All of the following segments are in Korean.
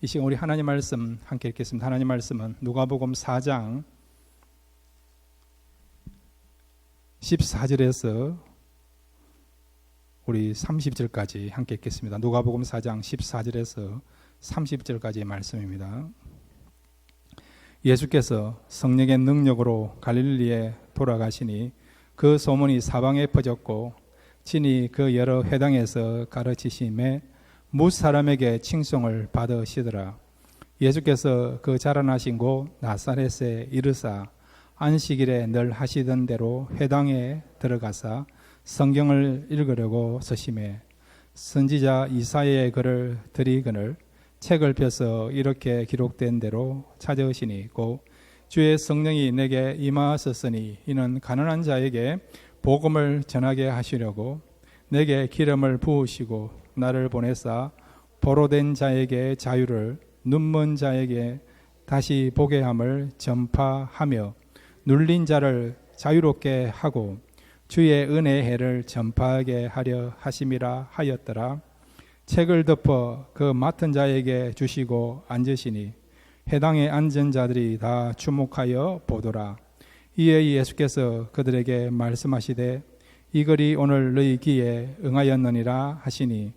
이 시간 우리 하나님 말씀 함께 읽겠습니다. 하나님 말씀은 누가복음 4장 14절에서 우리 30절까지 함께 읽겠습니다. 누가복음 4장 14절에서 30절까지의 말씀입니다. 예수께서 성령의 능력으로 갈릴리에 돌아가시니 그 소문이 사방에 퍼졌고 친히 그 여러 회당에서 가르치심에 뭇 사람에게 칭송을 받으시더라. 예수께서 그 자라나신 곳 나사렛에 이르사 안식일에 늘 하시던 대로 회당에 들어가사 성경을 읽으려고 서심해 선지자 이사야의 글을 들이거늘 책을 펴서 이렇게 기록된 대로 찾으시니 곧 주의 성령이 내게 임하셨으니 이는 가난한 자에게 복음을 전하게 하시려고 내게 기름을 부으시고 나를 보내사 포로된 자에게 자유를 눈먼 자에게 다시 보게 함을 전파하며 눌린 자를 자유롭게 하고 주의 은혜의 해를 전파하게 하려 하심이라 하였더라. 책을 덮어 그 맡은 자에게 주시고 앉으시니 회당에 앉은 자들이 다 주목하여 보더라. 이에 예수께서 그들에게 말씀하시되 이 글이 오늘 너희 귀에 응하였느니라 하시니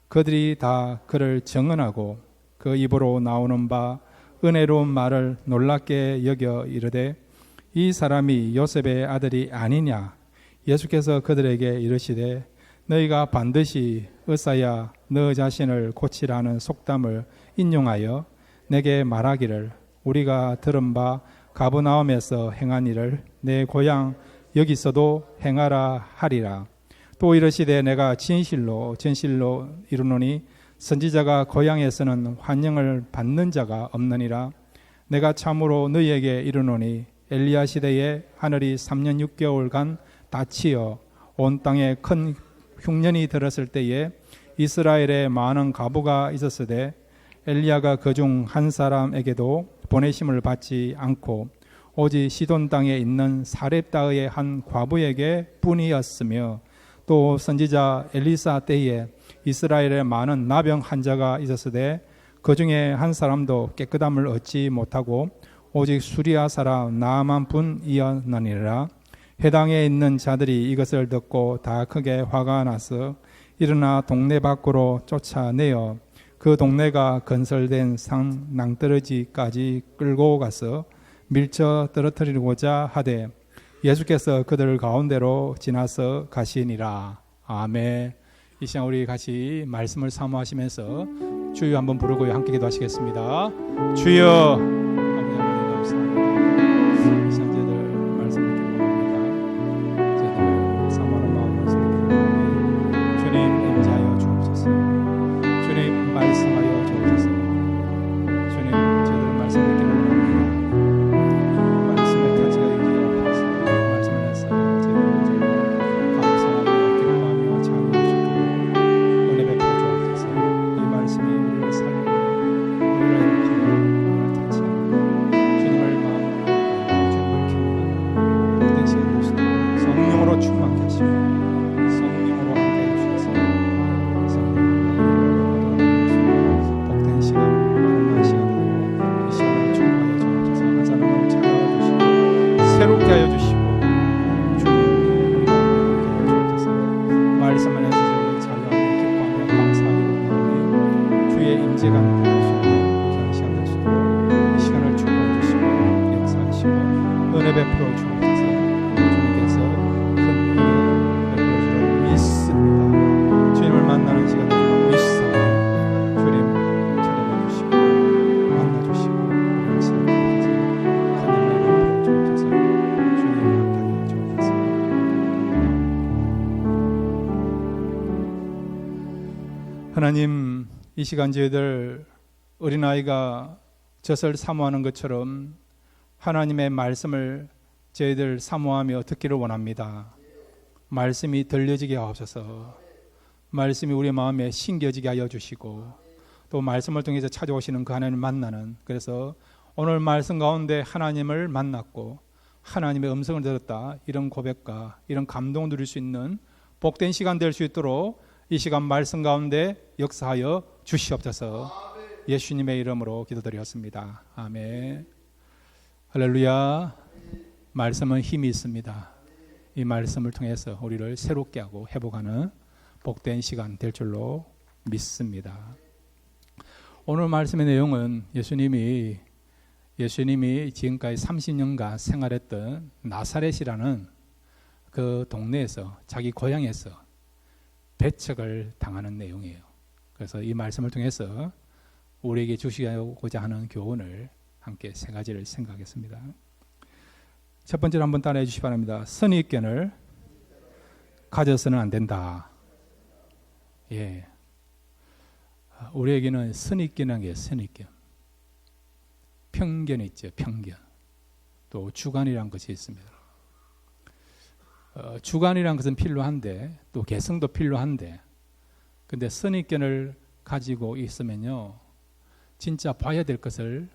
그들이 다 그를 정언하고 그 입으로 나오는 바 은혜로운 말을 놀랍게 여겨 이르되 이 사람이 요셉의 아들이 아니냐. 예수께서 그들에게 이르시되 너희가 반드시 의사야 너 자신을 고치라는 속담을 인용하여 내게 말하기를 우리가 들은 바 가버나움에서 행한 일을 내 고향 여기서도 행하라 하리라. 또 이르시되 내가 진실로 이르노니 선지자가 고향에서는 환영을 받는 자가 없느니라. 내가 참으로 너희에게 이르노니 엘리야 시대에 하늘이 3년 6개월간 닫히어 온 땅에 큰 흉년이 들었을 때에 이스라엘에 많은 과부가 있었으되 엘리야가 그중 한 사람에게도 보내심을 받지 않고 오직 시돈 땅에 있는 사렙다의 한 과부에게 뿐이었으며 또 선지자 엘리사 때에 이스라엘에 많은 나병 환자가 있었으되 그 중에 한 사람도 깨끗함을 얻지 못하고 오직 수리아 사람 나아만 뿐이었느니라. 회당에 있는 자들이 이것을 듣고 다 크게 화가 나서 일어나 동네 밖으로 쫓아내어 그 동네가 건설된 산 낭떠러지까지 끌고 가서 밀쳐 떨어뜨리고자 하되 예수께서 그들 가운데로 지나서 가시니라. 아멘. 이 시간 우리 같이 말씀을 사모하시면서 주여 한번 부르고 함께 기도하시겠습니다. 주여. 아버지 하나님 감사합니다. 이 시간 저희들 말씀 듣기 원합니다. 저희들 사모하는 마음으로 생각해 주님 임재하여 주옵소서. 주님 말씀하여 주옵소서. 주님 저희들 말씀 듣기를 원합니다. 말씀의 터지가 있기에 말씀을 해서 저희들 감사하며 기뻐하며 찬양하시고 은혜 베풀어 주옵소서. 이 말씀이 우리를 살리고 우리를 힘을 터치하고 주님을 마음으로 주님을 경외하는 복된 시간 되시도록 성령으로 충만케 하시고 성령으로 함께 해주셔서 복된 시간 마음의 시간 되고 이 시간을 충만하여 주옵소서. 한 사람을 찾아와 주시고 새롭게 하여 주시고 주님 우리가 함께 주옵소서. 말씀 안에서 저희를 자유하게 기뻐하며 감사하며 원하오니 주의 임재가 나타나시고 귀한 시간 될 수 있도록 이 시간을 축복해 주시고 역사하시고 은혜 베풀어 주옵소서. 주님께서 큰 은혜 베풀어 주리라 믿습니다. 주님을 만나는 시간 되도록 믿사오니 주님 찾아와 주시고 만나 주시고 역사하셔서 큰 은혜 베풀어 주옵소서. 주님 함께하여 주옵소서. 하나님, 이 시간 저희들 어린아이가 젖을 사모하는 것처럼 하나님의 말씀을 저희들 사모하며 듣기를 원합니다. 말씀이 들려지게 하옵소서. 말씀이 우리 마음에 심겨지게 하여 주시고 또 말씀을 통해서 찾아오시는 그 하나님을 만나는, 그래서 오늘 말씀 가운데 하나님을 만났고 하나님의 음성을 들었다, 이런 고백과 이런 감동을 누릴 수 있는 복된 시간 될 수 있도록 이 시간 말씀 가운데 역사하여 주시옵소서. 예수님의 이름으로 기도드렸습니다. 아멘. 할렐루야. 말씀은 힘이 있습니다. 이 말씀을 통해서 우리를 새롭게 하고 회복하는 복된 시간 될 줄로 믿습니다. 오늘 말씀의 내용은 예수님이 지금까지 30년간 생활했던 나사렛이라는 그 동네에서, 자기 고향에서 배척을 당하는 내용이에요. 그래서 이 말씀을 통해서 우리에게 주시고자 하는 교훈을 함께 세 가지를 생각하겠습니다. 첫 번째로 한번 따라해 주시기 바랍니다. 선입견을 가져서는 안 된다. 예. 우리에게는 선입견이라는 게 선입견. 편견이 있죠. 편견. 또 주관이라는 것이 있습니다. 주관이라는 것은 필요한데, 또 개성도 필요한데, 근데 선입견을 가지고 있으면요, 진짜 봐야 될 것을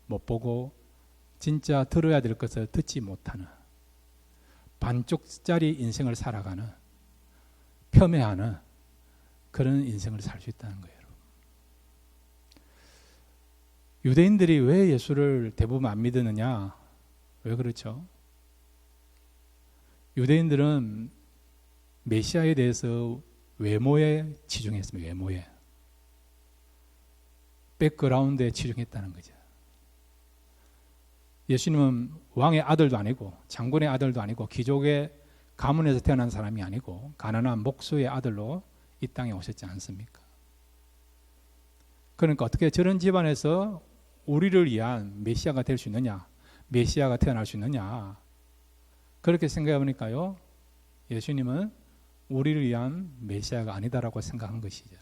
못 보고 진짜 들어야 될 것을 듣지 못하는 반쪽짜리 인생을 살아가는, 폄훼하는 그런 인생을 살 수 있다는 거예요. 유대인들이 왜 예수를 대부분 안 믿느냐? 왜 그렇죠? 유대인들은 메시아에 대해서 외모에 치중했습니다. 외모에. 백그라운드에 치중했다는 거죠. 예수님은 왕의 아들도 아니고 장군의 아들도 아니고 귀족의 가문에서 태어난 사람이 아니고 가난한 목수의 아들로 이 땅에 오셨지 않습니까? 그러니까 어떻게 저런 집안에서 우리를 위한 메시아가 될 수 있느냐, 메시아가 태어날 수 있느냐, 그렇게 생각해 보니까요, 예수님은 우리를 위한 메시아가 아니다라고 생각한 것이죠.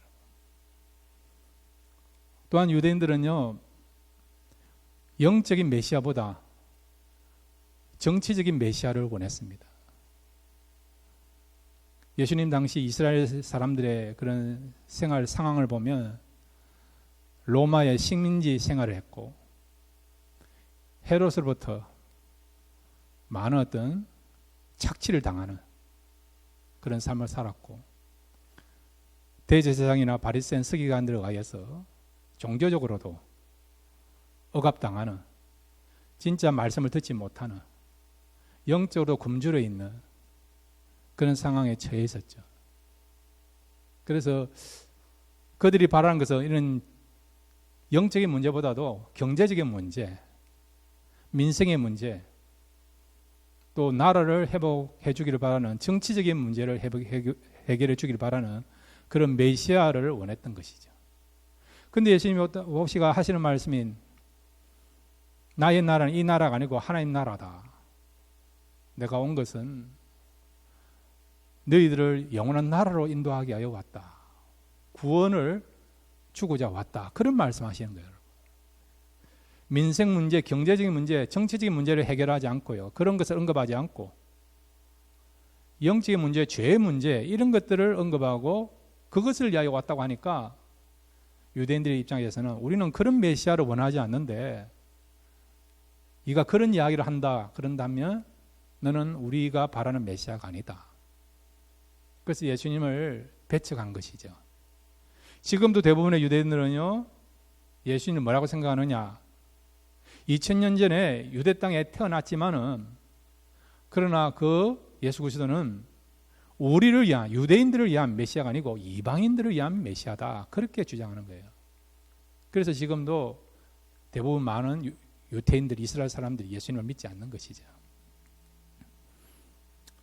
또한 유대인들은요, 영적인 메시아보다 정치적인 메시아를 원했습니다. 예수님 당시 이스라엘 사람들의 그런 생활 상황을 보면 로마의 식민지 생활을 했고, 헤롯으로부터 많은 어떤 착취를 당하는 그런 삶을 살았고, 대제사장이나 바리새인 서기관들에 의해서 종교적으로도 억압당하는, 진짜 말씀을 듣지 못하는, 영적으로 굶주려 있는 그런 상황에 처해 있었죠. 그래서 그들이 바라는 것은 이런 영적인 문제보다도 경제적인 문제, 민생의 문제, 또 나라를 회복해 주기를 바라는 정치적인 문제를 해결해 주기를 바라는 그런 메시아를 원했던 것이죠. 그런데 예수님이 오시가 하시는 말씀인 나의 나라는 이 나라가 아니고 하나님 나라다. 내가 온 것은 너희들을 영원한 나라로 인도하게 하여 왔다. 구원을 주고자 왔다. 그런 말씀하시는 거예요. 민생 문제, 경제적인 문제, 정치적인 문제를 해결하지 않고요, 그런 것을 언급하지 않고 영적인 문제, 죄의 문제, 이런 것들을 언급하고 그것을 위하여 왔다고 하니까 유대인들의 입장에서는 우리는 그런 메시아를 원하지 않는데 네가 그런 이야기를 한다 그런다면 너는 우리가 바라는 메시아가 아니다. 그래서 예수님을 배척한 것이죠. 지금도 대부분의 유대인들은요, 예수님을 뭐라고 생각하느냐, 2000년 전에 유대 땅에 태어났지만은 그러나 그 예수 그리스도는 우리를 위한, 유대인들을 위한 메시아가 아니고 이방인들을 위한 메시아다, 그렇게 주장하는 거예요. 그래서 지금도 대부분 많은 유대인들, 이스라엘 사람들이 예수님을 믿지 않는 것이죠.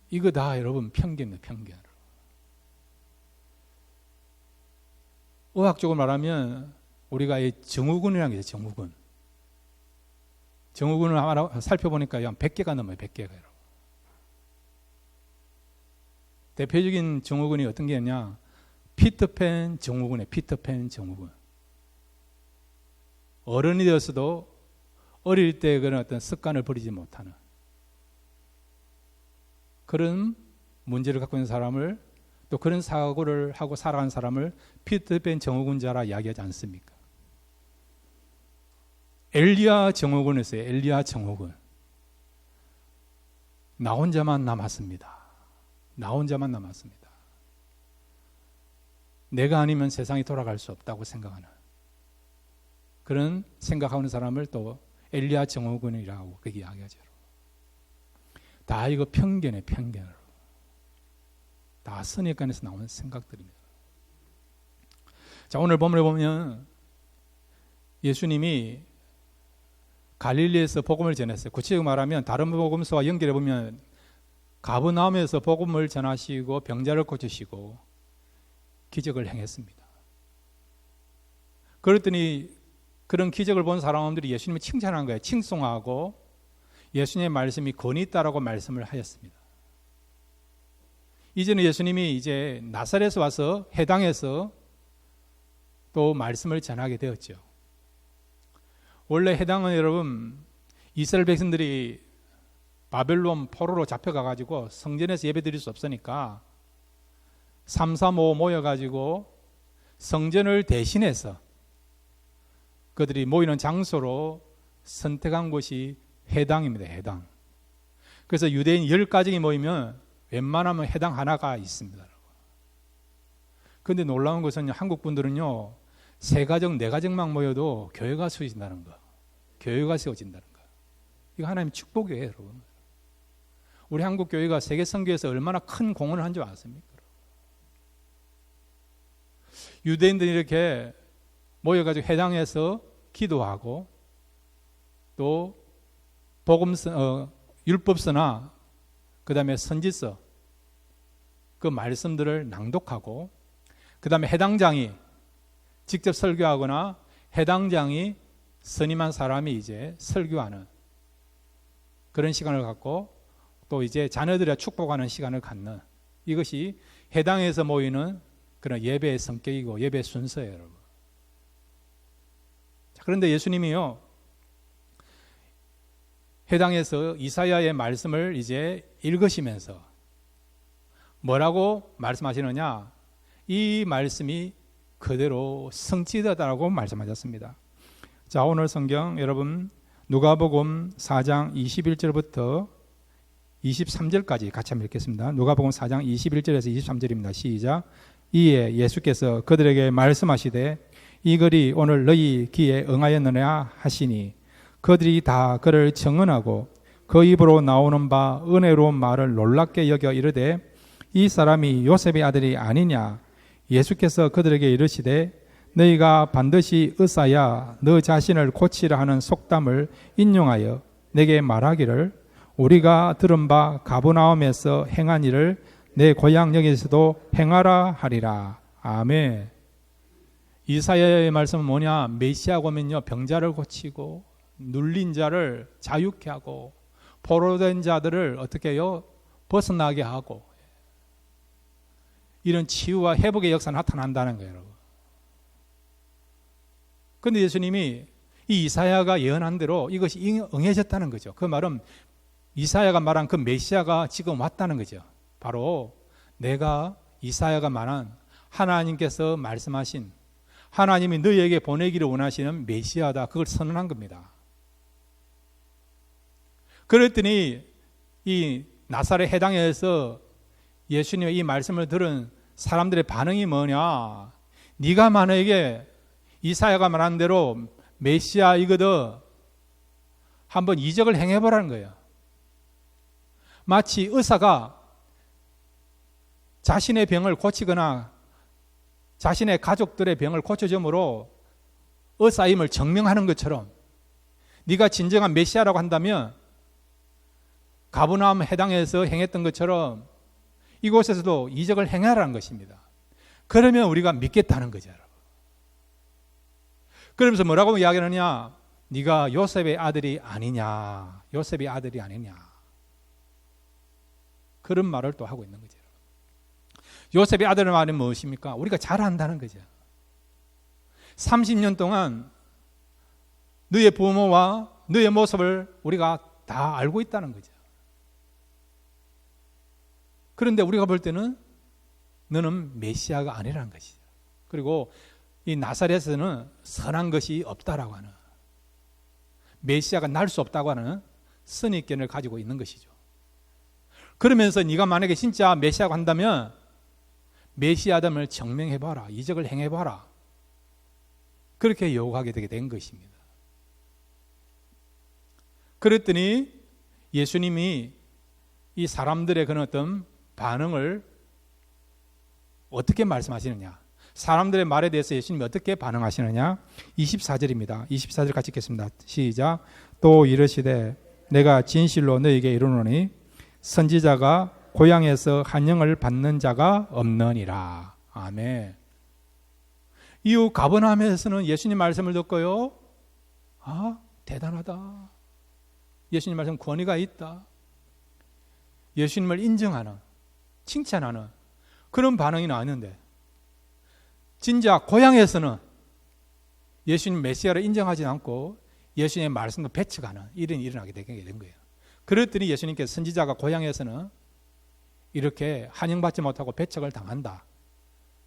이거 다 여러분 편견이에요. 편견. 의학적으로 말하면 우리가 이 증후군이라는 게 있어요. 증후군. 증후군을 살펴보니까 한 100개가 넘어요. 100개가. 대표적인 증후군이 어떤 게 있냐, 피터팬 증후군이에요. 피터팬 증후군. 어른이 되어서도 어릴 때 그런 어떤 습관을 버리지 못하는 그런 문제를 갖고 있는 사람을, 또 그런 사고를 하고 살아간 사람을 피터팬 증후군자라 이야기하지 않습니까? 엘리야 증후군이 있어요. 엘리야 증후군. 나 혼자만 남았습니다. 나 혼자만 남았습니다. 내가 아니면 세상이 돌아갈 수 없다고 생각하는 그런 생각하는 사람을 또 엘리야 증후군이라고 그렇게 이야기하죠. 다 이거 편견에 편견으로. 다 선입관에서 나오는 생각들입니다. 자, 오늘 본문에 보면 예수님이 갈릴리에서 복음을 전했어요. 구체적으로 말하면 다른 복음서와 연결해 보면 가버나움에서 복음을 전하시고 병자를 고치시고 기적을 행했습니다. 그랬더니 그런 기적을 본 사람들이 예수님을 칭찬한 거예요. 칭송하고 예수님의 말씀이 권위 있다라고 말씀을 하였습니다. 이제는 예수님이 이제 나사렛에 와서 해당에서 또 말씀을 전하게 되었죠. 원래 해당은 여러분 이스라엘 백성들이 바벨론 포로로 잡혀가가지고 성전에서 예배드릴 수 없으니까 335 모여가지고 성전을 대신해서 그들이 모이는 장소로 선택한 곳이 해당입니다. 해당. 그래서 유대인 10가정이 모이면 웬만하면 해당 하나가 있습니다. 그런데 놀라운 것은 한국 분들은요 3가정, 4가정만 모여도 교회가 세워진다는 거. 교회가 세워진다는 거. 이거 하나님의 축복이에요, 여러분. 우리 한국 교회가 세계 선교에서 얼마나 큰 공헌을 한 줄 아십니까? 유대인들이 이렇게 모여가지고 해당에서 기도하고 또 복음서, 율법서나 그 다음에 선지서 그 말씀들을 낭독하고 그 다음에 해당장이 직접 설교하거나 해당장이 선임한 사람이 이제 설교하는 그런 시간을 갖고 또 이제 자녀들의 축복하는 시간을 갖는 이것이 해당에서 모이는 그런 예배의 성격이고 예배의 순서예요, 여러분. 자, 그런데 예수님이요 해당에서 이사야의 말씀을 이제 읽으시면서 뭐라고 말씀하시느냐? 이 말씀이 그대로 성취되었다고 말씀하셨습니다. 자, 오늘 성경 여러분 누가복음 4장 21절부터 23절까지 같이 한번 읽겠습니다. 누가복음 4장 21절에서 23절입니다. 시작. 이에 예수께서 그들에게 말씀하시되 이 글이 오늘 너희 귀에 응하였느냐 하시니 그들이 다 그를 청언하고 그 입으로 나오는 바 은혜로운 말을 놀랍게 여겨 이르되 이 사람이 요셉의 아들이 아니냐. 예수께서 그들에게 이르시되 너희가 반드시 의사야 너 자신을 고치라 하는 속담을 인용하여 내게 말하기를 우리가 들은 바 가버나움에서 행한 일을 내 고향 여기서도 행하라 하리라. 아멘. 이사야의 말씀은 뭐냐? 메시아가 오면요 병자를 고치고 눌린 자를 자유케 하고 포로된 자들을 어떻게 해요? 벗어나게 하고 이런 치유와 회복의 역사가 나타난다는 거예요, 여러분. 그런데 예수님이 이 이사야가 예언한 대로 이것이 응해졌다는 거죠. 그 말은 이사야가 말한 그 메시아가 지금 왔다는 거죠. 바로 내가 이사야가 말한 하나님께서 말씀하신 하나님이 너희에게 보내기를 원하시는 메시아다. 그걸 선언한 겁니다. 그랬더니 이 나사렛 해당에서 예수님의 이 말씀을 들은 사람들의 반응이 뭐냐? 네가 만약에 이사야가 말한 대로 메시아이거든 한번 이적을 행해보라는 거예요. 마치 의사가 자신의 병을 고치거나 자신의 가족들의 병을 고쳐줌으로 의사임을 증명하는 것처럼 네가 진정한 메시아라고 한다면 가버나움 해당에서 행했던 것처럼 이곳에서도 이적을 행하라는 것입니다. 그러면 우리가 믿겠다는 거죠, 여러분. 그러면서 뭐라고 이야기하느냐? 네가 요셉의 아들이 아니냐? 요셉의 아들이 아니냐? 그런 말을 또 하고 있는 거죠. 요셉의 아들의 말은 무엇입니까? 우리가 잘 안다는 거죠. 30년 동안 너의 부모와 너의 모습을 우리가 다 알고 있다는 거죠. 그런데 우리가 볼 때는 너는 메시아가 아니라는 것이죠. 그리고 이 나사렛에서는 선한 것이 없다라고 하는, 메시아가 날 수 없다고 하는 선입견을 가지고 있는 것이죠. 그러면서 네가 만약에 진짜 메시아가 한다면 메시아됨을 증명해봐라, 이적을 행해봐라. 그렇게 요구하게 되게 된 것입니다. 그랬더니 예수님이 이 사람들의 그런 어떤 반응을 어떻게 말씀하시느냐, 사람들의 말에 대해서 예수님이 어떻게 반응하시느냐. 24절입니다. 24절 같이 읽겠습니다. 시작. 또 이르시되 내가 진실로 너에게 이르노니 선지자가 고향에서 한영을 받는 자가 없느니라. 아멘. 이후 가버나움에서는 예수님 말씀을 듣고요, 아, 대단하다, 예수님 말씀 권위가 있다, 예수님을 인정하는, 칭찬하는 그런 반응이 나왔는데, 진짜 고향에서는 예수님 메시아를 인정하지 않고 예수님의 말씀도 배척하는 일이 일어나게 된 거예요. 그랬더니 예수님께서 선지자가 고향에서는 이렇게 환영받지 못하고 배척을 당한다,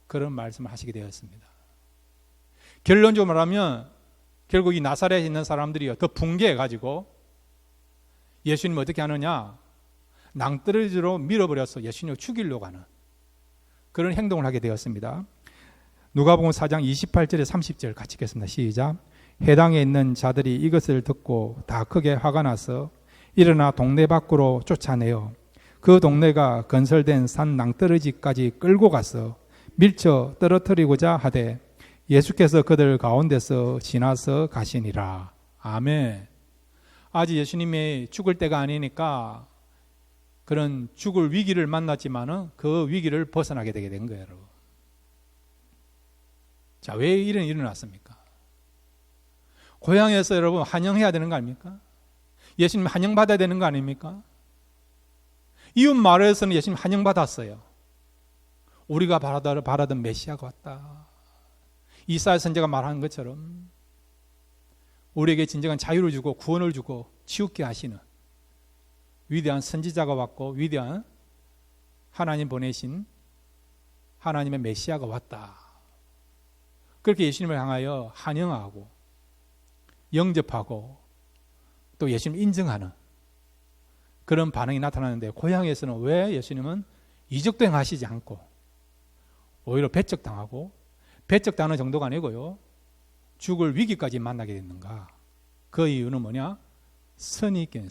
그런 말씀을 하시게 되었습니다. 결론적으로 말하면 결국 이 나사렛에 있는 사람들이 더 붕괴해가지고 예수님을 어떻게 하느냐, 낭떠러지로 밀어버려서 예수님을 죽이려고 하는 그런 행동을 하게 되었습니다. 누가복음 4장 28절에 30절 같이 읽겠습니다. 시작. 해당에 있는 자들이 이것을 듣고 다 크게 화가 나서 일어나 동네 밖으로 쫓아내어 그 동네가 건설된 산 낭떠러지까지 끌고 가서 밀쳐 떨어뜨리고자 하되 예수께서 그들 가운데서 지나서 가시니라. 아멘. 아직 예수님이 죽을 때가 아니니까 그런 죽을 위기를 만났지만은 그 위기를 벗어나게 되게 된 거예요, 여러분. 자, 왜 이런 일이 일어났습니까? 고향에서 여러분 환영해야 되는 거 아닙니까? 예수님 환영받아야 되는 거 아닙니까? 이웃 마을에서는 예수님 환영받았어요. 우리가 바라던 메시아가 왔다. 이사야 선지자가 말한 것처럼 우리에게 진정한 자유를 주고 구원을 주고 치유케 하시는 위대한 선지자가 왔고 위대한 하나님 보내신 하나님의 메시아가 왔다. 그렇게 예수님을 향하여 환영하고 영접하고 또 예수님을 인정하는 그런 반응이 나타나는데, 고향에서는 왜 예수님은 이적도 행하시지 않고 오히려 배척당하고, 배척당하는 정도가 아니고요, 죽을 위기까지 만나게 됐는가? 그 이유는 뭐냐? 선입견.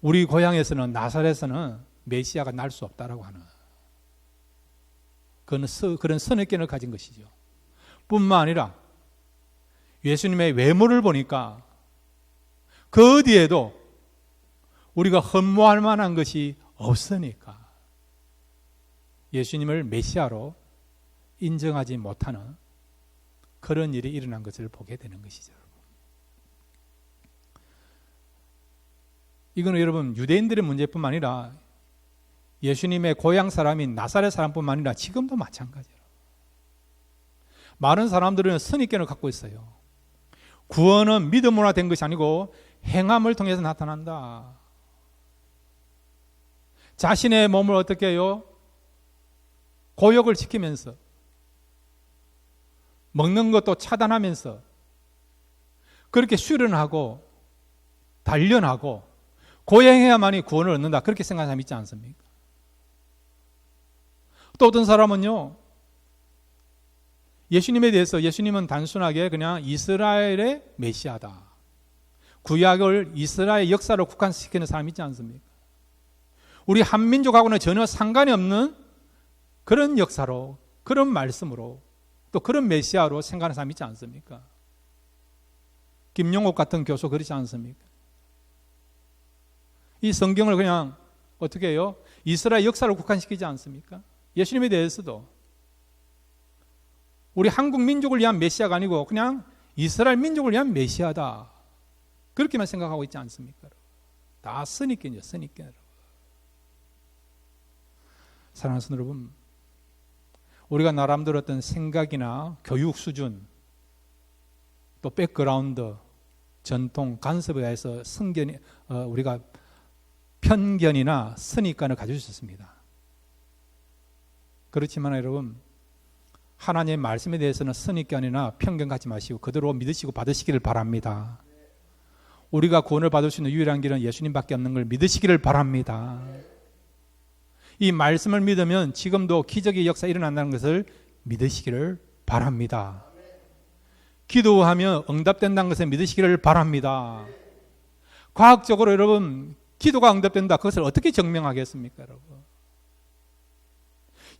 우리 고향에서는, 나사렛에서는 메시아가 날 수 없다라고 하는 그런 선입견을 가진 것이죠. 뿐만 아니라 예수님의 외모를 보니까 그 어디에도 우리가 흠모할 만한 것이 없으니까 예수님을 메시아로 인정하지 못하는 그런 일이 일어난 것을 보게 되는 것이죠. 이거는 여러분 유대인들의 문제뿐만 아니라 예수님의 고향 사람인 나사렛 사람뿐만 아니라 지금도 마찬가지예요. 많은 사람들은 선입견을 갖고 있어요. 구원은 믿음으로 된 것이 아니고 행함을 통해서 나타난다. 자신의 몸을 어떻게 해요? 고역을 지키면서, 먹는 것도 차단하면서 그렇게 수련하고 단련하고 고행해야만이 구원을 얻는다, 그렇게 생각하는 사람 있지 않습니까? 또 어떤 사람은요, 예수님에 대해서 예수님은 단순하게 그냥 이스라엘의 메시아다, 구약을 이스라엘 역사로 국한시키는 사람이 있지 않습니까? 우리 한민족하고는 전혀 상관이 없는 그런 역사로, 그런 말씀으로, 또 그런 메시아로 생각하는 사람이 있지 않습니까? 김용옥 같은 교수 그렇지 않습니까? 이 성경을 그냥 어떻게 해요? 이스라엘 역사로 국한시키지 않습니까? 예수님에 대해서도 우리 한국 민족을 위한 메시아가 아니고 그냥 이스라엘 민족을 위한 메시아다, 그렇게만 생각하고 있지 않습니까? 다 선입견이죠, 선입견. 사랑하는 성도 여러분, 우리가 나름대로 어떤 생각이나 교육 수준, 또 백그라운드, 전통, 간섭에 대해서 우리가 편견이나 선입관을 가질 수 있습니다. 그렇지만 여러분, 하나님의 말씀에 대해서는 선입견이나 편견 갖지 마시고 그대로 믿으시고 받으시기를 바랍니다. 우리가 구원을 받을 수 있는 유일한 길은 예수님밖에 없는 걸 믿으시기를 바랍니다. 이 말씀을 믿으면 지금도 기적의 역사 일어난다는 것을 믿으시기를 바랍니다. 기도하면 응답된다는 것을 믿으시기를 바랍니다. 과학적으로 여러분 기도가 응답된다. 그것을 어떻게 증명하겠습니까, 여러분?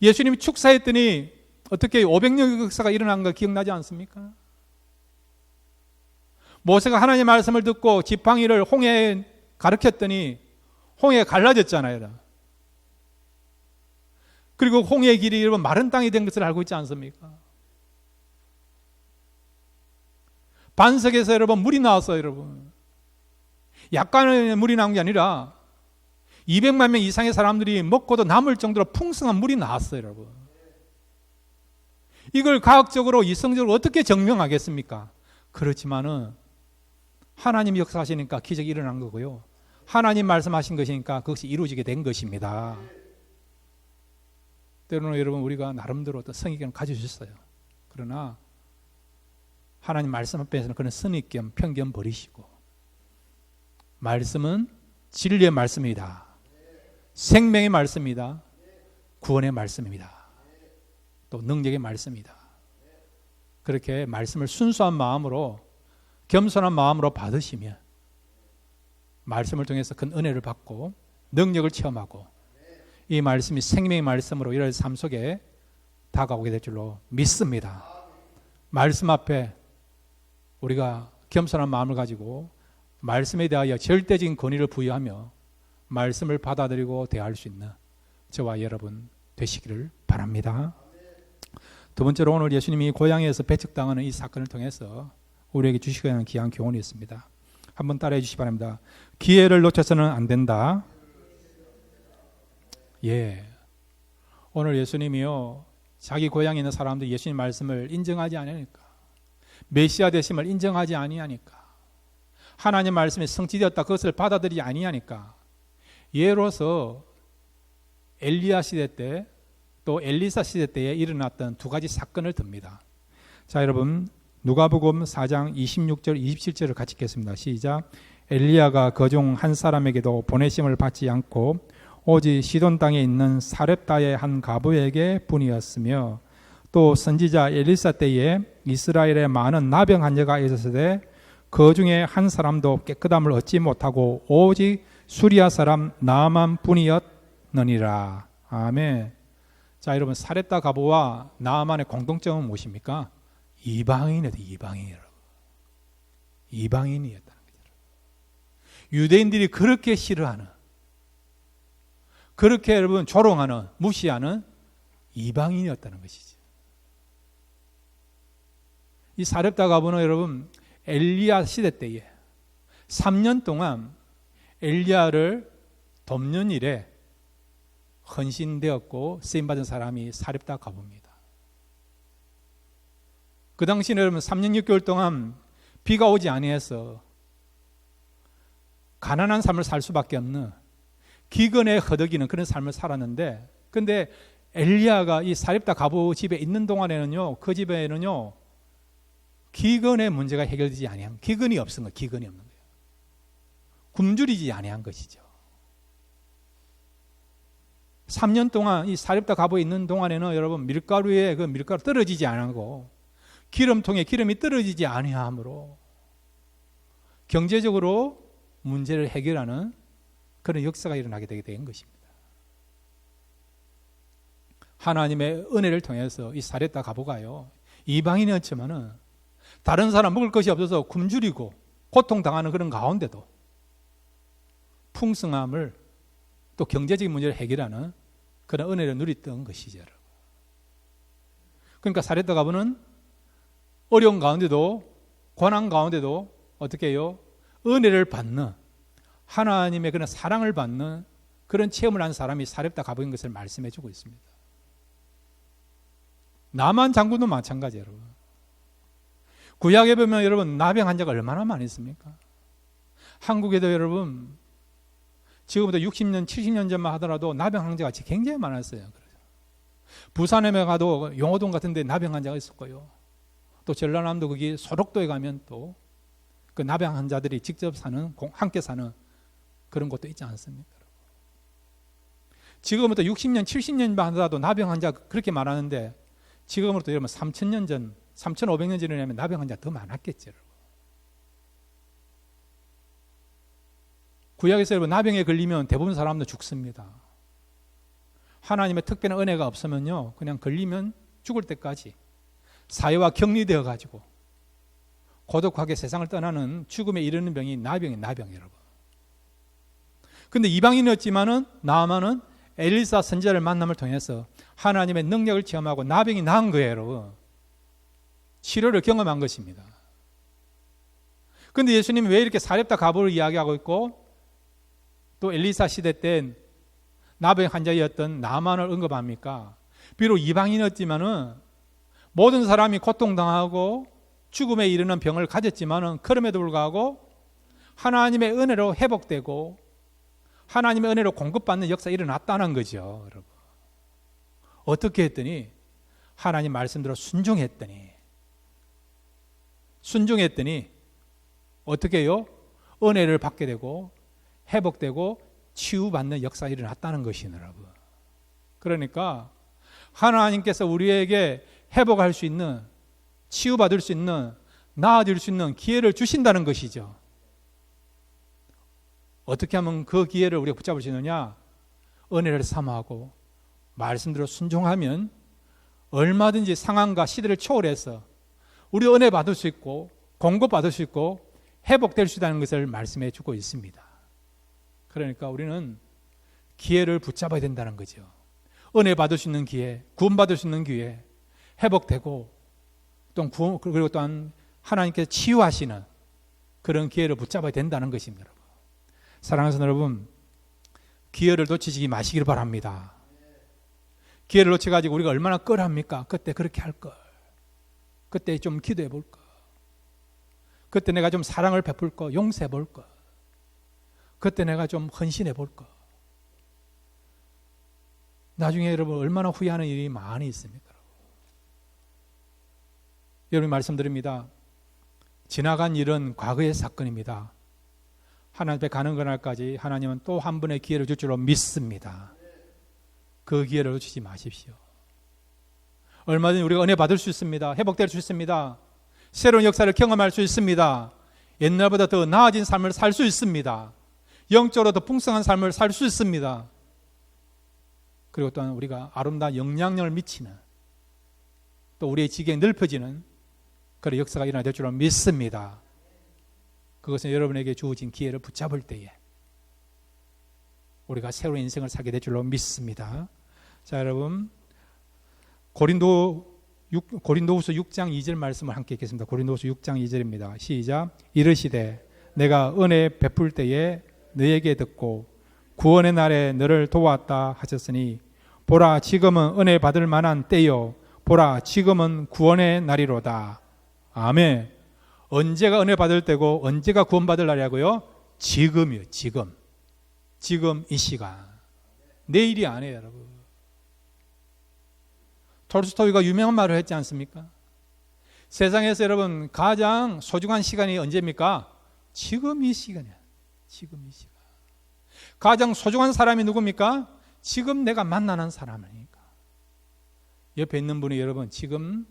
예수님이 축사했더니 어떻게 500년 역사가 일어난 거 기억나지 않습니까? 모세가 하나님의 말씀을 듣고 지팡이를 홍해에 가르쳤더니 홍해가 갈라졌잖아요. 그리고 홍해의 길이 여러분 마른 땅이 된 것을 알고 있지 않습니까? 반석에서 여러분 물이 나왔어요, 여러분. 약간의 물이 나온 게 아니라 200만 명 이상의 사람들이 먹고도 남을 정도로 풍성한 물이 나왔어요, 여러분. 이걸 과학적으로 이성적으로 어떻게 증명하겠습니까? 그렇지만은 하나님이 역사하시니까 기적이 일어난 거고요. 하나님 말씀하신 것이니까 그것이 이루어지게 된 것입니다. 때로는 여러분 우리가 나름대로 또 성의견을 가지셨어요. 그러나 하나님 말씀 앞에서는 그런 선입견, 편견 버리시고 말씀은 진리의 말씀이다. 생명의 말씀이다. 구원의 말씀입니다. 또 능력의 말씀이다. 그렇게 말씀을 순수한 마음으로 겸손한 마음으로 받으시면 말씀을 통해서 큰 은혜를 받고 능력을 체험하고 이 말씀이 생명의 말씀으로 이런 삶 속에 다가오게 될 줄로 믿습니다. 말씀 앞에 우리가 겸손한 마음을 가지고 말씀에 대하여 절대적인 권위를 부여하며 말씀을 받아들이고 대할 수 있는 저와 여러분 되시기를 바랍니다. 두 번째로 오늘 예수님이 고향에서 배척당하는 이 사건을 통해서 우리에게 주시고자 하는 귀한 교훈이 있습니다. 한번 따라해 주시기 바랍니다. 기회를 놓쳐서는 안 된다. 예. 오늘 예수님이요, 자기 고향에 있는 사람들이 예수님 말씀을 인정하지 않으니까, 메시아 되심을 인정하지 아니하니까, 하나님 말씀이 성취되었다 그것을 받아들이지 아니하니까, 예로서 엘리야 시대 때 또 엘리사 시대 때에 일어났던 두 가지 사건을 듭니다. 자, 여러분 누가복음 4장 26절 27절을 같이 읽겠습니다. 시작. 엘리야가 그중 한 사람에게도 보내심을 받지 않고 오직 시돈 땅에 있는 사렙다의 한 과부에게 뿐이었으며 또 선지자 엘리사 때에 이스라엘에 많은 나병 환자가 있었으되 그 중에 한 사람도 깨끗함을 얻지 못하고 오직 수리아 사람 나만 뿐이었느니라. 아멘. 자, 여러분 사렙다 과부와 나만의 공통점은 무엇입니까? 이방인이었다는 거죠. 유대인들이 그렇게 싫어하는, 그렇게 여러분 조롱하는, 무시하는 이방인이었다는 것이죠. 이 사렙다 과부는 여러분 엘리야 시대 때에 3년 동안 엘리야를 돕는 일에 헌신되었고 쓰임받은 사람이 사렙다 과부입니다. 그 당시는 여러분 3년 6개월 동안 비가 오지 아니해서 가난한 삶을 살 수밖에 없는 기근에 허덕이는 그런 삶을 살았는데, 근데 엘리야가 이 사렙다 과부 집에 있는 동안에는요, 그 집에는요 기근의 문제가 해결되지 아니한, 기근이 없은 거예요. 기근이 없는 거예요. 굶주리지 아니한 것이죠. 3년 동안 이 사렙다 과부에 있는 동안에는 여러분 밀가루에 그 밀가루 떨어지지 않고 기름통에 기름이 떨어지지 아니하므로 경제적으로 문제를 해결하는 그런 역사가 일어나게 되게 된 것입니다. 하나님의 은혜를 통해서 이 사렙다 과부가요, 이방인이었지만은 다른 사람 먹을 것이 없어서 굶주리고 고통당하는 그런 가운데도 풍성함을 또 경제적인 문제를 해결하는 그런 은혜를 누렸던 것이죠. 그러니까 사렙다 과부는 어려운 가운데도 고난 가운데도 어떻게 해요? 은혜를 받는, 하나님의 그런 사랑을 받는 그런 체험을 한 사람이 사렙다 과부인 것을 말씀해 주고 있습니다. 나만 장군도 마찬가지예요, 여러분. 구약에 보면 여러분 나병 환자가 얼마나 많이 있습니까? 한국에도 여러분 지금부터 60년, 70년 전만 하더라도 나병 환자가 굉장히 많았어요. 부산에 가도 용호동 같은 데 나병 환자가 있었고요. 또 전라남도 거기 소록도에 가면 또 그 나병 환자들이 직접 사는, 함께 사는 그런 곳도 있지 않습니까? 지금부터 60년, 70년만 하더라도 나병 환자가 그렇게 많았는데 지금으로부터 여러분 3,000년 전, 3,500년 전이라면 나병 환자 더 많았겠죠. 구약에서 여러분 나병에 걸리면 대부분 사람들 죽습니다. 하나님의 특별한 은혜가 없으면요, 그냥 걸리면 죽을 때까지 사회와 격리되어 가지고 고독하게 세상을 떠나는 죽음에 이르는 병이 나병 여러분. 근데 이방인이었지만은 나아만은 엘리사 선지자를 만남을 통해서 하나님의 능력을 체험하고 나병이 나은 거예요, 여러분. 치료를 경험한 것입니다. 근데 예수님이 왜 이렇게 사렙다 가보를 이야기하고 있고 또 엘리사 시대 땐 나병 환자였던 나만을 언급합니까? 비록 이방인이었지만은 모든 사람이 고통당하고 죽음에 이르는 병을 가졌지만은 그럼에도 불구하고 하나님의 은혜로 회복되고 하나님의 은혜로 공급받는 역사가 일어났다는 거죠, 여러분. 어떻게 했더니 하나님 말씀대로 순종했더니 어떻게 해요? 은혜를 받게 되고 회복되고 치유받는 역사가 일어났다는 것이에요, 여러분. 그러니까 하나님께서 우리에게 회복할 수 있는, 치유받을 수 있는, 나아질 수 있는 기회를 주신다는 것이죠. 어떻게 하면 그 기회를 우리가 붙잡을 수 있느냐? 은혜를 삼아하고 말씀대로 순종하면 얼마든지 상황과 시대를 초월해서 우리 은혜 받을 수 있고 공급받을 수 있고 회복될 수 있다는 것을 말씀해 주고 있습니다. 그러니까 우리는 기회를 붙잡아야 된다는 거죠. 은혜 받을 수 있는 기회, 구원받을 수 있는 기회, 회복되고 또 그리고 또한 하나님께서 치유하시는 그런 기회를 붙잡아야 된다는 것입니다. 여러분. 사랑하는 여러분, 기회를 놓치지 마시길 바랍니다. 기회를 놓쳐가지고 우리가 얼마나 껄합니까? 그때 그렇게 할 걸. 그때 좀 기도해 볼 걸. 그때 내가 좀 사랑을 베풀 걸, 용서해 볼 걸. 그때 내가 좀 헌신해 볼 걸. 나중에 여러분 얼마나 후회하는 일이 많이 있습니까? 여러분 말씀드립니다. 지나간 일은 과거의 사건입니다. 하나님 앞에 가는 그날까지 하나님은 또 한 번의 기회를 줄 줄로 믿습니다. 그 기회를 놓치지 마십시오. 얼마든지 우리가 은혜 받을 수 있습니다. 회복될 수 있습니다. 새로운 역사를 경험할 수 있습니다. 옛날보다 더 나아진 삶을 살 수 있습니다. 영적으로 더 풍성한 삶을 살 수 있습니다. 그리고 또한 우리가 아름다운 영향력을 미치는 또 우리의 지경이 넓어지는 그런 역사가 일어날 줄로 믿습니다. 그것은 여러분에게 주어진 기회를 붙잡을 때에 우리가 새로운 인생을 살게 될 줄로 믿습니다. 자, 여러분 고린도후서 6장 2절 말씀을 함께 읽겠습니다. 고린도후서 6장 2절입니다. 시작. 이르시되 내가 은혜 베풀 때에 너에게 듣고 구원의 날에 너를 도왔다 하셨으니 보라 지금은 은혜 받을 만한 때요 보라 지금은 구원의 날이로다. 아멘. 언제가 은혜 받을 때고 언제가 구원 받을 날이라고요? 지금이요. 지금 이 시간. 내일이 아니에요, 여러분. 톨스토이가 유명한 말을 했지 않습니까? 세상에서 여러분 가장 소중한 시간이 언제입니까? 지금 이 시간이야. 지금 이 시간. 가장 소중한 사람이 누굽니까? 지금 내가 만나는 사람이니까. 옆에 있는 분이 여러분 지금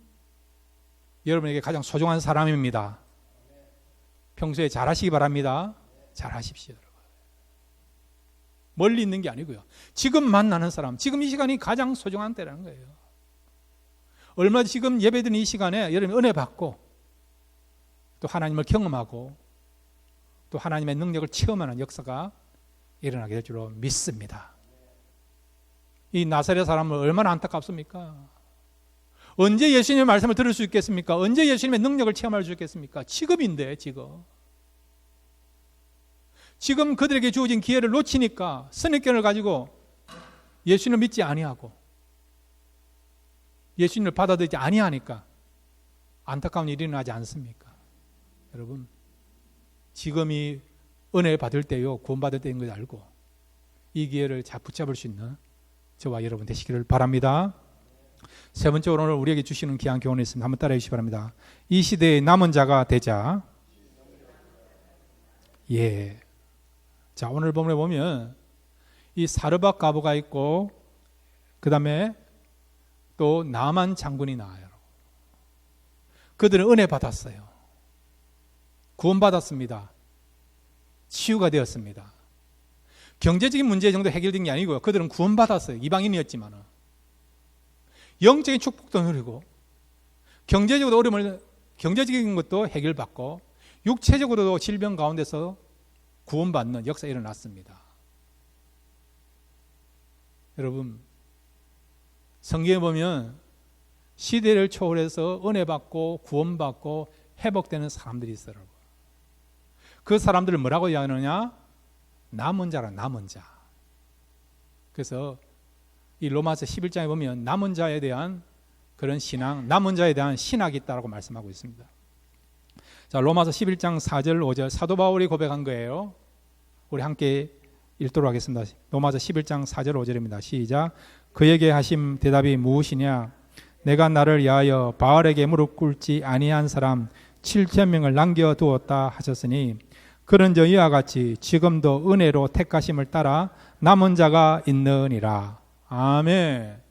여러분에게 가장 소중한 사람입니다. 평소에 잘하시기 바랍니다. 잘하십시오, 여러분. 멀리 있는 게 아니고요. 지금 만나는 사람, 지금 이 시간이 가장 소중한 때라는 거예요. 얼마 지금 예배드리는 이 시간에 여러분 은혜 받고 또 하나님을 경험하고 또 하나님의 능력을 체험하는 역사가 일어나게 될 줄로 믿습니다. 이 나사렛 사람은 얼마나 안타깝습니까? 언제 예수님의 말씀을 들을 수 있겠습니까? 언제 예수님의 능력을 체험할 수 있겠습니까? 지금인데 지금 그들에게 주어진 기회를 놓치니까 선입견을 가지고 예수님을 믿지 아니하고 예수님을 받아들이지 아니하니까 안타까운 일이 일어나지 않습니까? 여러분 지금이 은혜 받을 때요 구원받을 때인 걸 알고 이 기회를 잘 붙잡을 수 있는 저와 여러분 되시기를 바랍니다. 세 번째로 오늘 우리에게 주시는 귀한 교훈이 있습니다. 한번 따라해 주시기 바랍니다. 이 시대의 남은 자가 되자. 예. 자, 오늘 본문에 보면 이 사르밧 가부가 있고 그 다음에 또 나만 장군이 나와요. 그들은 은혜 받았어요. 구원받았습니다. 치유가 되었습니다. 경제적인 문제 정도 해결된 게 아니고요. 그들은 구원받았어요. 이방인이었지만 영적인 축복도 누리고 경제적인 것도 해결받고 육체적으로도 질병 가운데서 구원받는 역사가 일어났습니다. 여러분, 성경에 보면 시대를 초월해서 은혜 받고 구원받고 회복되는 사람들이 있어요. 그 사람들을 뭐라고 이야기하느냐? 남은 자라, 남은 자. 그래서 이 로마서 11장에 보면 남은 자에 대한 그런 신앙, 남은 자에 대한 신학이 있다고 말씀하고 있습니다. 자, 로마서 11장 4절 5절 사도 바울이 고백한 거예요. 우리 함께 읽도록 하겠습니다. 로마서 11장 4절 5절입니다. 시작. 그에게 하심 대답이 무엇이냐? 내가 나를 위하여 바알에게 무릎 꿇지 아니한 사람 7,000명을 남겨두었다 하셨으니 그런저 이와 같이 지금도 은혜로 택하심을 따라 남은 자가 있느니라. 아멘.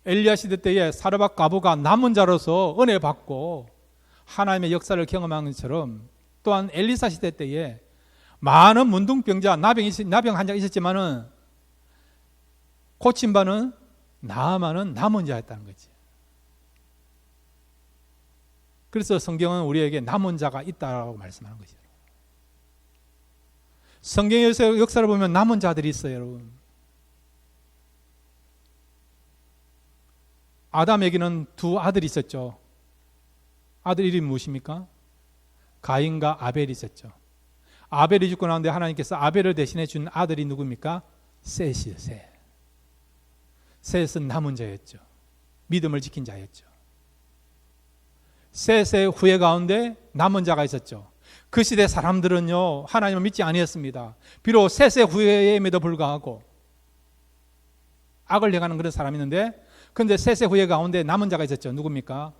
엘리야 시대 때에 사르밧 과부가 남은 자로서 은혜 받고 하나님의 역사를 경험한 것처럼 또한 엘리사 시대 때에 많은 문둥병자, 나병 환자가 있었지만은 고침 바는 나아만은 남은 자였다는 거지. 그래서 성경은 우리에게 남은 자가 있다고 말씀하는 거죠. 성경에서 역사를 보면 남은 자들이 있어요, 여러분. 아담에게는 두 아들이 있었죠. 아들 이름이 무엇입니까? 가인과 아벨이 있었죠. 아벨이 죽고 나는데 하나님께서 아벨을 대신해 준 아들이 누굽니까? 셋이요, 셋. 셋은 남은 자였죠. 믿음을 지킨 자였죠. 셋의 후예 가운데 남은 자가 있었죠. 그 시대 사람들은요, 하나님을 믿지 아니었습니다. 비록 셋의 후예임에도 불구하고 악을 행하는 그런 사람이 있는데, 그런데 셋의 후예 가운데 남은 자가 있었죠. 누굽니까?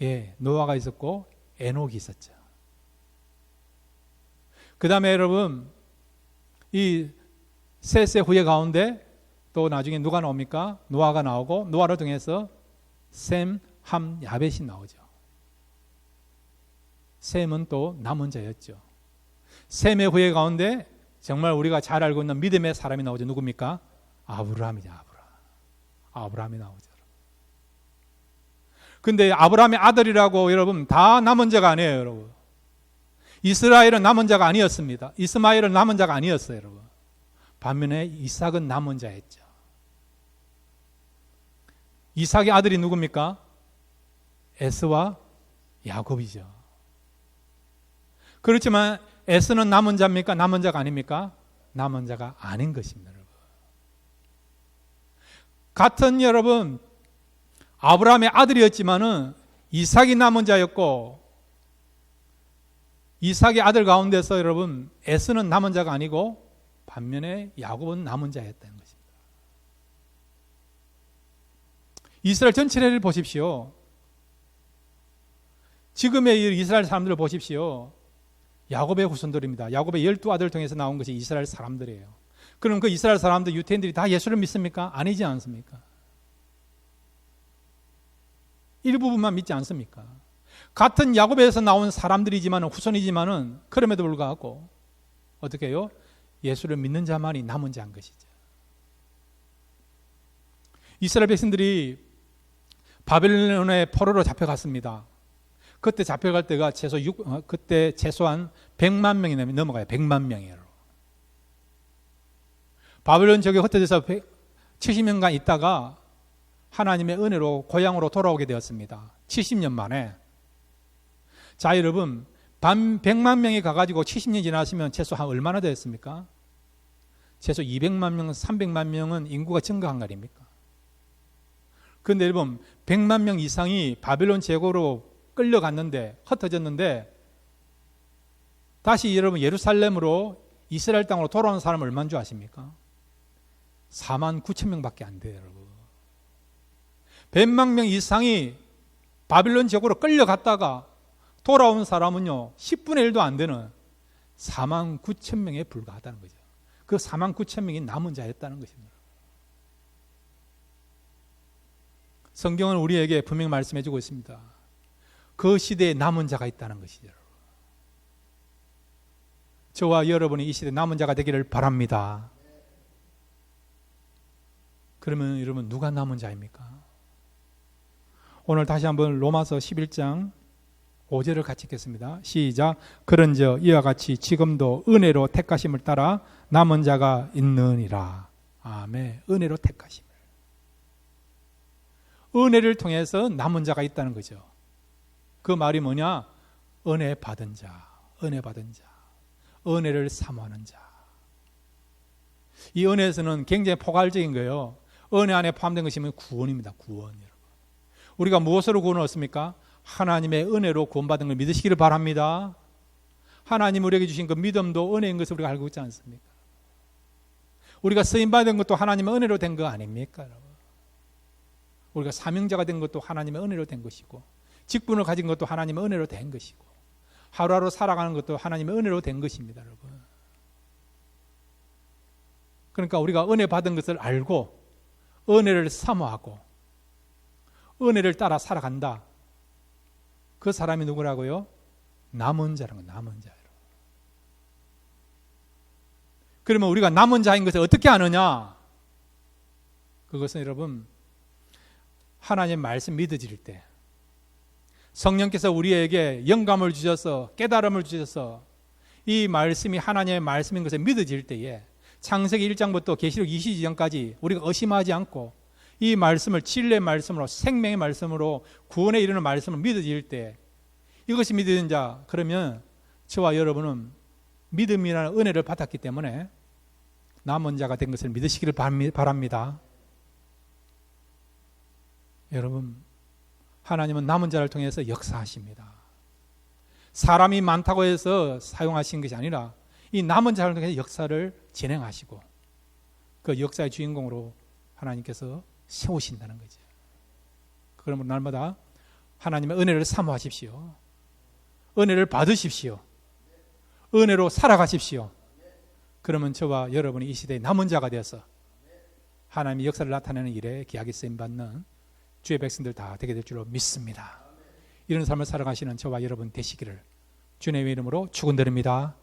예, 노아가 있었고 에녹이 있었죠. 그 다음에 여러분, 이 셋의 후예 가운데 또 나중에 누가 나옵니까? 노아가 나오고 노아를 통해서 셈, 함, 야벳이 나오죠. 셈은 또 남은 자였죠. 셈의 후예 가운데 정말 우리가 잘 알고 있는 믿음의 사람이 나오죠. 누굽니까? 아브라함이죠. 아브라함이 나오죠. 근데 아브라함의 아들이라고 여러분 다 남은 자가 아니에요, 여러분. 이스라엘은 남은 자가 아니었습니다. 이스마엘은 남은 자가 아니었어요, 여러분. 반면에 이삭은 남은 자였죠. 이삭의 아들이 누굽니까? 에스와 야곱이죠. 그렇지만 에스는 남은 자입니까? 남은 자가 아닙니까? 남은 자가 아닌 것입니다, 여러분. 같은 여러분 아브라함의 아들이었지만은 이삭이 남은 자였고 이삭의 아들 가운데서 여러분 에스는 남은 자가 아니고 반면에 야곱은 남은 자였다는 것입니다. 이스라엘 전체를 보십시오. 지금의 이스라엘 사람들을 보십시오. 야곱의 후손들입니다. 야곱의 12아들을 통해서 나온 것이 이스라엘 사람들이에요. 그럼 그 이스라엘 사람들, 유태인들이 다 예수를 믿습니까? 아니지 않습니까? 일부분만 믿지 않습니까? 같은 야곱에서 나온 사람들이지만 후손이지만은 그럼에도 불구하고 어떻게 해요? 예수를 믿는 자만이 남은 자인 것이죠. 이스라엘 백성들이 바벨론의 포로로 잡혀갔습니다. 그때 잡혀갈 때가 그때 최소한 100만 명이 넘어가요. 100만 명이에요. 바벨론 적에 흩어져서 70년간 있다가 하나님의 은혜로 고향으로 돌아오게 되었습니다. 70년 만에. 자, 여러분, 100만 명이 가가지고 70년 지나시면 최소 한 얼마나 되었습니까? 최소 200만 명, 300만 명은 인구가 증가한 거 아닙니까? 그런데 여러분, 100만 명 이상이 바벨론 제국으로 끌려갔는데, 흩어졌는데, 다시 여러분 예루살렘으로 이스라엘 땅으로 돌아오는 사람은 얼마인 줄 아십니까? 4만 9천 명밖에 안 돼요, 여러분. 100만 명 이상이 바빌론 제국으로 끌려갔다가 돌아온 사람은요 10분의 1도 안 되는 4만 9천 명에 불과하다는 거죠. 그 4만 9천 명이 남은 자였다는 것입니다. 성경은 우리에게 분명히 말씀해 주고 있습니다. 그 시대에 남은 자가 있다는 것이죠. 저와 여러분이 이 시대에 남은 자가 되기를 바랍니다. 그러면 여러분 누가 남은 자입니까? 오늘 다시 한번 로마서 11장 5절을 같이 읽겠습니다. 시작. 그런즉 이와 같이 지금도 은혜로 택하심을 따라 남은 자가 있느니라. 아멘. 은혜로 택하심을. 은혜를 통해서 남은 자가 있다는 거죠. 그 말이 뭐냐? 은혜 받은 자, 은혜 받은 자, 은혜를 사모하는 자. 이 은혜에서는 굉장히 포괄적인 거예요. 은혜 안에 포함된 것이 구원입니다. 구원. 여러분. 우리가 무엇으로 구원을 얻습니까? 하나님의 은혜로 구원받은 걸 믿으시기를 바랍니다. 하나님 우리에게 주신 그 믿음도 은혜인 것을 우리가 알고 있지 않습니까? 우리가 쓰임받은 것도 하나님의 은혜로 된 거 아닙니까? 여러분? 우리가 사명자가 된 것도 하나님의 은혜로 된 것이고, 직분을 가진 것도 하나님의 은혜로 된 것이고, 하루하루 살아가는 것도 하나님의 은혜로 된 것입니다. 여러분. 그러니까 우리가 은혜 받은 것을 알고 은혜를 사모하고 은혜를 따라 살아간다. 그 사람이 누구라고요? 남은 자라는 거예요. 남은 자. 그러면 우리가 남은 자인 것을 어떻게 아느냐? 그것은 여러분 하나님 말씀 믿어질 때, 성령께서 우리에게 영감을 주셔서 깨달음을 주셔서 이 말씀이 하나님의 말씀인 것을 믿어질 때에, 창세기 1장부터 계시록 22장까지 우리가 의심하지 않고 이 말씀을 진리의 말씀으로, 생명의 말씀으로, 구원에 이르는 말씀을 믿어질 때, 이것이 믿어진 자, 그러면 저와 여러분은 믿음이라는 은혜를 받았기 때문에 남은 자가 된 것을 믿으시기를 바랍니다. 여러분, 하나님은 남은 자를 통해서 역사하십니다. 사람이 많다고 해서 사용하신 것이 아니라 이 남은 자를 통해서 역사를 진행하시고 그 역사의 주인공으로 하나님께서 세우신다는 거죠. 그러므로 날마다 하나님의 은혜를 사모하십시오. 은혜를 받으십시오. 은혜로 살아가십시오. 그러면 저와 여러분이 이 시대의 남은 자가 되어서 하나님의 역사를 나타내는 일에 귀하게 쓰임받는 주의 백성들 다 되게 될 줄로 믿습니다. 이런 삶을 살아가시는 저와 여러분 되시기를 주님의 이름으로 축원드립니다.